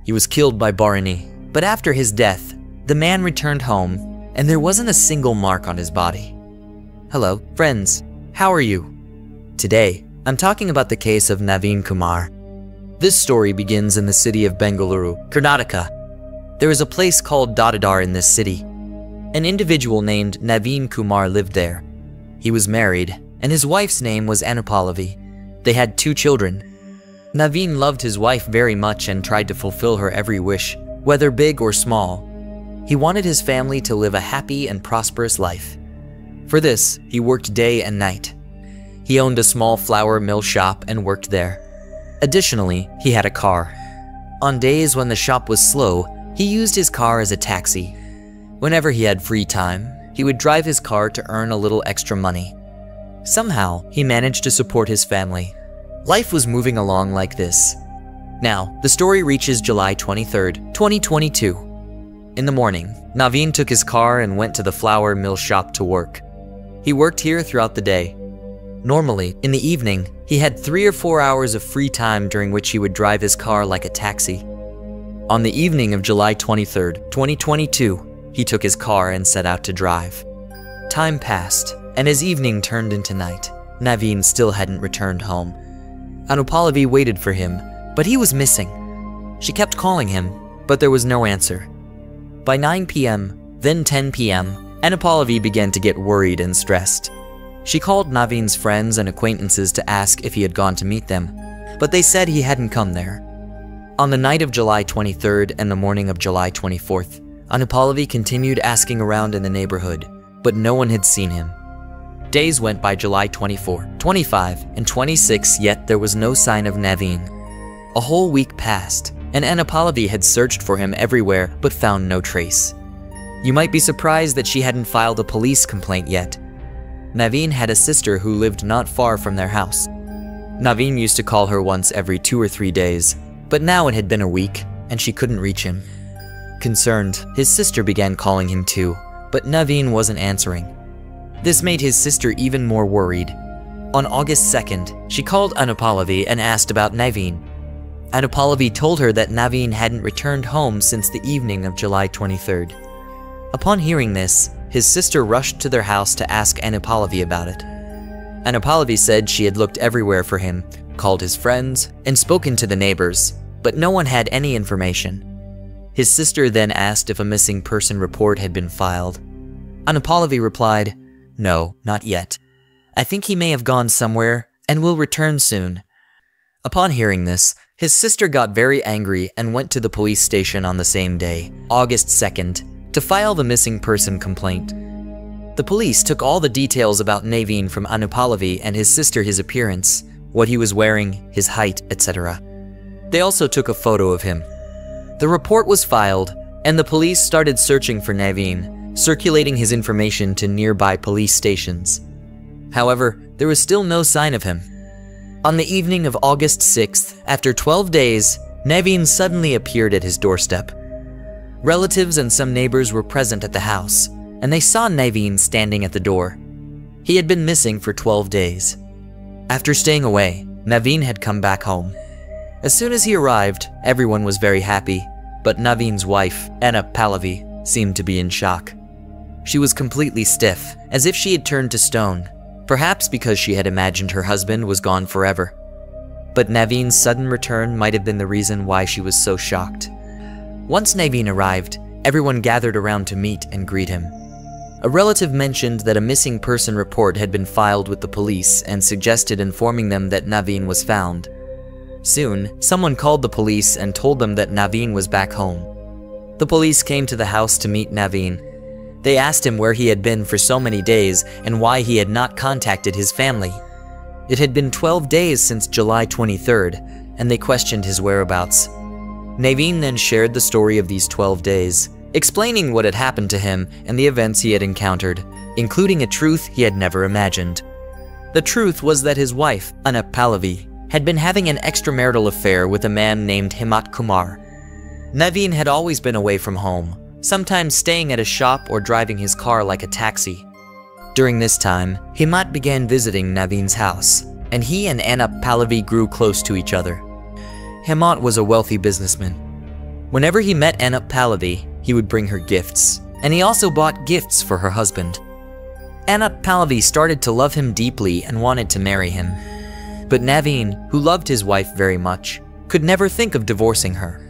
He was killed by Bharani, but after his death, the man returned home and there wasn't a single mark on his body. Hello, friends. How are you? Today, I'm talking about the case of Naveen Kumar. This story begins in the city of Bengaluru, Karnataka. There is a place called Dadadar in this city. An individual named Naveen Kumar lived there. He was married, and his wife's name was Anupalavi. They had 2 children. Naveen loved his wife very much and tried to fulfill her every wish, whether big or small. He wanted his family to live a happy and prosperous life. For this, he worked day and night. He owned a small flour mill shop and worked there. Additionally, he had a car. On days when the shop was slow, he used his car as a taxi. Whenever he had free time, he would drive his car to earn a little extra money. Somehow, he managed to support his family. Life was moving along like this. Now, the story reaches July 23rd, 2022. In the morning, Naveen took his car and went to the flour mill shop to work. He worked here throughout the day. Normally, in the evening, he had 3 or 4 hours of free time during which he would drive his car like a taxi. On the evening of July 23rd, 2022, he took his car and set out to drive. Time passed, and as evening turned into night, Naveen still hadn't returned home. Anupalavi waited for him, but he was missing. She kept calling him, but there was no answer. By 9 p.m., then 10 p.m., Anupalavi began to get worried and stressed. She called Naveen's friends and acquaintances to ask if he had gone to meet them, but they said he hadn't come there. On the night of July 23rd and the morning of July 24th, Anupalavi continued asking around in the neighborhood, but no one had seen him. Days went by July 24, 25, and 26, yet there was no sign of Naveen. A whole week passed, and Anupalavi had searched for him everywhere but found no trace. You might be surprised that she hadn't filed a police complaint yet. Naveen had a sister who lived not far from their house. Naveen used to call her once every 2 or 3 days, but now it had been a week, and she couldn't reach him. Concerned, his sister began calling him too, but Naveen wasn't answering. This made his sister even more worried. On August 2nd, she called Anupalavi and asked about Naveen. Anupalavi told her that Naveen hadn't returned home since the evening of July 23rd. Upon hearing this, his sister rushed to their house to ask Anupalavi about it. Anupalavi said she had looked everywhere for him, called his friends, and spoken to the neighbors, but no one had any information. His sister then asked if a missing person report had been filed. Anupalavi replied, "No, not yet. I think he may have gone somewhere and will return soon." Upon hearing this, his sister got very angry and went to the police station on the same day, August 2nd, to file the missing person complaint. The police took all the details about Naveen from Anupalavi and his sister, his appearance, what he was wearing, his height, etc. They also took a photo of him. The report was filed, and the police started searching for Naveen, circulating his information to nearby police stations. However, there was still no sign of him. On the evening of August 6th, after 12 days, Naveen suddenly appeared at his doorstep. Relatives and some neighbors were present at the house, and they saw Naveen standing at the door. He had been missing for 12 days. After staying away, Naveen had come back home. As soon as he arrived, everyone was very happy, but Naveen's wife, Anupalavi, seemed to be in shock. She was completely stiff, as if she had turned to stone, perhaps because she had imagined her husband was gone forever. But Naveen's sudden return might have been the reason why she was so shocked. Once Naveen arrived, everyone gathered around to meet and greet him. A relative mentioned that a missing person report had been filed with the police and suggested informing them that Naveen was found. Soon, someone called the police and told them that Naveen was back home. The police came to the house to meet Naveen. They asked him where he had been for so many days and why he had not contacted his family. It had been 12 days since July 23rd, and they questioned his whereabouts. Naveen then shared the story of these 12 days, explaining what had happened to him and the events he had encountered, including a truth he had never imagined. The truth was that his wife, Anupalavi, had been having an extramarital affair with a man named Naveen Kumar. Naveen had always been away from home, sometimes staying at a shop or driving his car like a taxi. During this time, Himat began visiting Naveen's house, and he and Anupalavi grew close to each other. Himat was a wealthy businessman. Whenever he met Anup Pallavi, he would bring her gifts, and he also bought gifts for her husband. Anup Pallavi started to love him deeply and wanted to marry him. But Naveen, who loved his wife very much, could never think of divorcing her.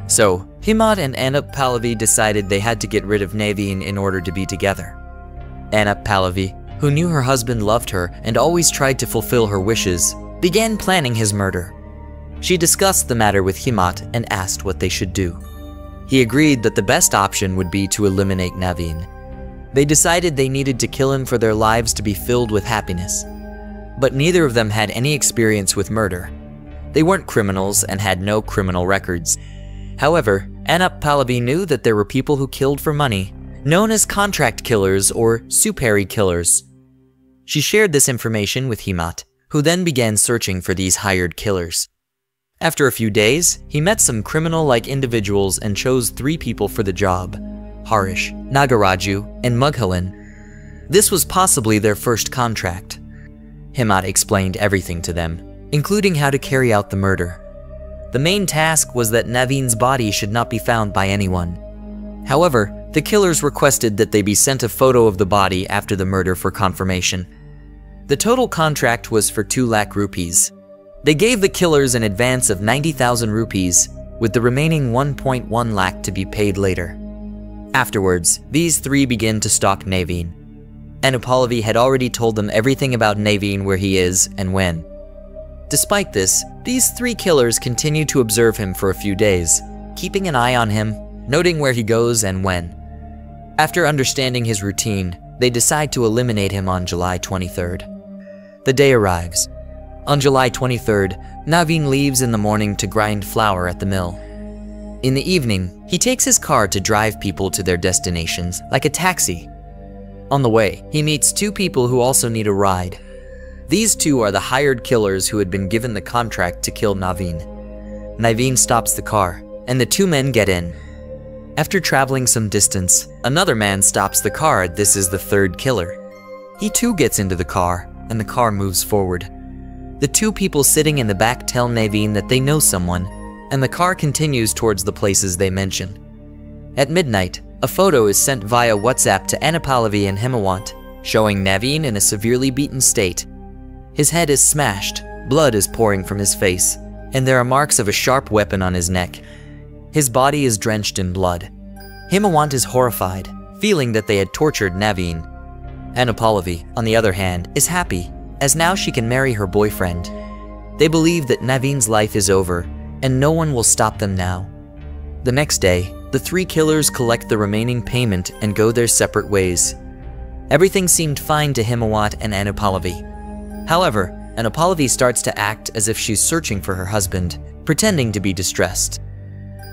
So, Himmat and Anup Pallavi decided they had to get rid of Naveen in order to be together. Anup Pallavi, who knew her husband loved her and always tried to fulfill her wishes, began planning his murder. She discussed the matter with Himmat and asked what they should do. He agreed that the best option would be to eliminate Naveen. They decided they needed to kill him for their lives to be filled with happiness. But neither of them had any experience with murder. They weren't criminals and had no criminal records. However, Anup Pallavi knew that there were people who killed for money, known as contract killers or superi killers. She shared this information with Himmat, who then began searching for these hired killers. After a few days, he met some criminal-like individuals and chose 3 people for the job: Harish, Nagaraju, and Mughalan. This was possibly their first contract. Himmat explained everything to them, including how to carry out the murder. The main task was that Naveen's body should not be found by anyone. However, the killers requested that they be sent a photo of the body after the murder for confirmation. The total contract was for 2 lakh rupees. They gave the killers an advance of 90,000 rupees, with the remaining 1.1 lakh to be paid later. Afterwards, these 3 began to stalk Naveen. Anup Pallavi had already told them everything about Naveen, where he is and when. Despite this, these 3 killers continued to observe him for a few days, keeping an eye on him, noting where he goes and when. After understanding his routine, they decide to eliminate him on July 23rd. The day arrives. On July 23rd, Naveen leaves in the morning to grind flour at the mill. In the evening, he takes his car to drive people to their destinations, like a taxi. On the way, he meets 2 people who also need a ride. These 2 are the hired killers who had been given the contract to kill Naveen. Naveen stops the car, and the 2 men get in. After traveling some distance, another man stops the car. This is the 3rd killer. He too gets into the car, and the car moves forward. The 2 people sitting in the back tell Naveen that they know someone, and the car continues towards the places they mention. At midnight, a photo is sent via WhatsApp to Anup Pallavi and Himmat, showing Naveen in a severely beaten state. His head is smashed, blood is pouring from his face, and there are marks of a sharp weapon on his neck. His body is drenched in blood. Himmat is horrified, feeling that they had tortured Naveen. Anup Pallavi, on the other hand, is happy, as now she can marry her boyfriend. They believe that Naveen's life is over, and no one will stop them now. The next day, the 3 killers collect the remaining payment and go their separate ways. Everything seemed fine to Himmat and Anup Pallavi. However, Anup Pallavi starts to act as if she's searching for her husband, pretending to be distressed.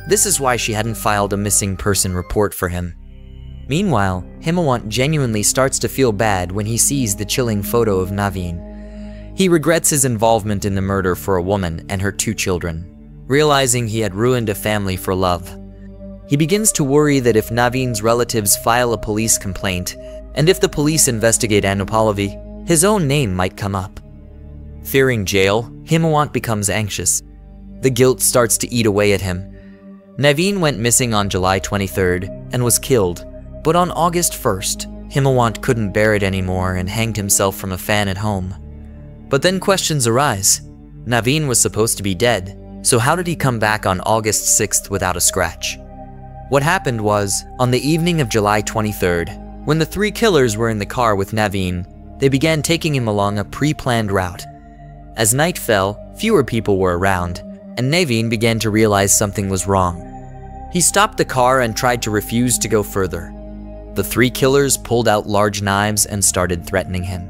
This is why she hadn't filed a missing person report for him. Meanwhile, Himmat genuinely starts to feel bad when he sees the chilling photo of Naveen. He regrets his involvement in the murder for a woman and her 2 children, realizing he had ruined a family for love. He begins to worry that if Naveen's relatives file a police complaint, and if the police investigate Anup Pallavi, his own name might come up. Fearing jail, Himmat becomes anxious. The guilt starts to eat away at him. Naveen went missing on July 23rd and was killed, but on August 1st, Himmat couldn't bear it anymore and hanged himself from a fan at home. But then questions arise. Naveen was supposed to be dead, so how did he come back on August 6th without a scratch? What happened was, on the evening of July 23rd, when the 3 killers were in the car with Naveen, they began taking him along a pre-planned route. As night fell, fewer people were around, and Naveen began to realize something was wrong. He stopped the car and tried to refuse to go further. The 3 killers pulled out large knives and started threatening him.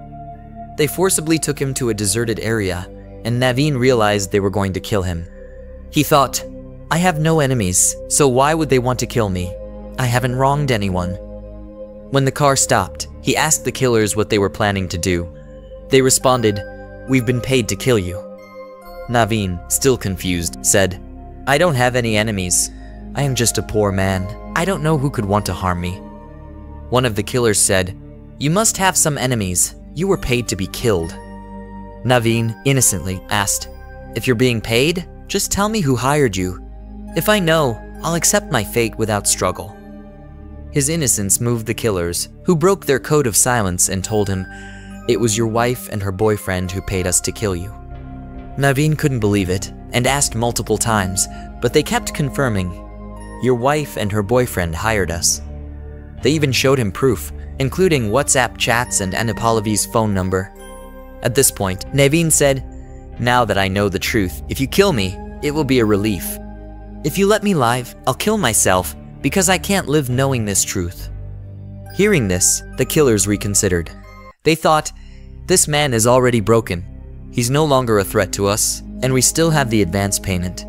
They forcibly took him to a deserted area, and Naveen realized they were going to kill him. He thought, "I have no enemies, so why would they want to kill me? I haven't wronged anyone." When the car stopped, he asked the killers what they were planning to do. They responded, "We've been paid to kill you." Naveen, still confused, said, "I don't have any enemies. I am just a poor man. I don't know who could want to harm me." One of the killers said, "You must have some enemies. You were paid to be killed." Naveen innocently asked, "If you're being paid, just tell me who hired you. If I know, I'll accept my fate without struggle. His innocence moved the killers, who broke their code of silence and told him, "It was your wife and her boyfriend who paid us to kill you." Naveen couldn't believe it and asked multiple times, but they kept confirming, "Your wife and her boyfriend hired us." They even showed him proof, including WhatsApp chats and Anupalavi's phone number. At this point, Naveen said, "Now that I know the truth, if you kill me, it will be a relief. If you let me live, I'll kill myself because I can't live knowing this truth." Hearing this, the killers reconsidered. They thought, "This man is already broken. He's no longer a threat to us, and we still have the advance payment."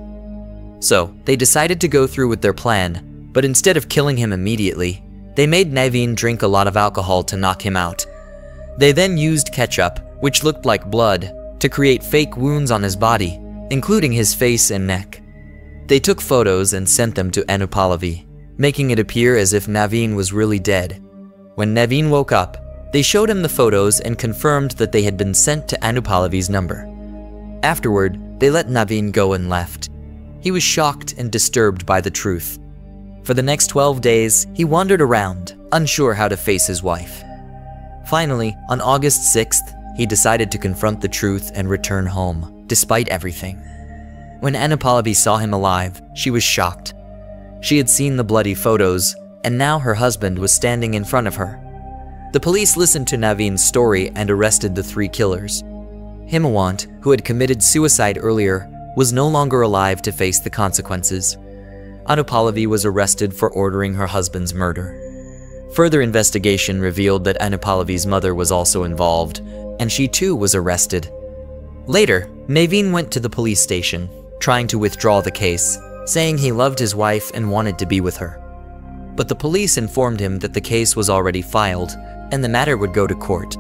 So, they decided to go through with their plan, but instead of killing him immediately, they made Naveen drink a lot of alcohol to knock him out. They then used ketchup, which looked like blood, to create fake wounds on his body, including his face and neck. They took photos and sent them to Anupalavi, making it appear as if Naveen was really dead. When Naveen woke up, they showed him the photos and confirmed that they had been sent to Anupalavi's number. Afterward, they let Naveen go and left. He was shocked and disturbed by the truth. For the next 12 days, he wandered around, unsure how to face his wife. Finally, on August 6th, he decided to confront the truth and return home, despite everything. When Anupalavi saw him alive, she was shocked. She had seen the bloody photos, and now her husband was standing in front of her. The police listened to Naveen's story and arrested the 3 killers. Himawant, who had committed suicide earlier, was no longer alive to face the consequences. Anupalavi was arrested for ordering her husband's murder. Further investigation revealed that Anupalavi's mother was also involved, and she too was arrested. Later, Naveen went to the police station, trying to withdraw the case, saying he loved his wife and wanted to be with her. But the police informed him that the case was already filed, and the matter would go to court.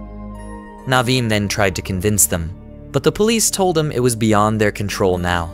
Naveen then tried to convince them, but the police told him it was beyond their control now.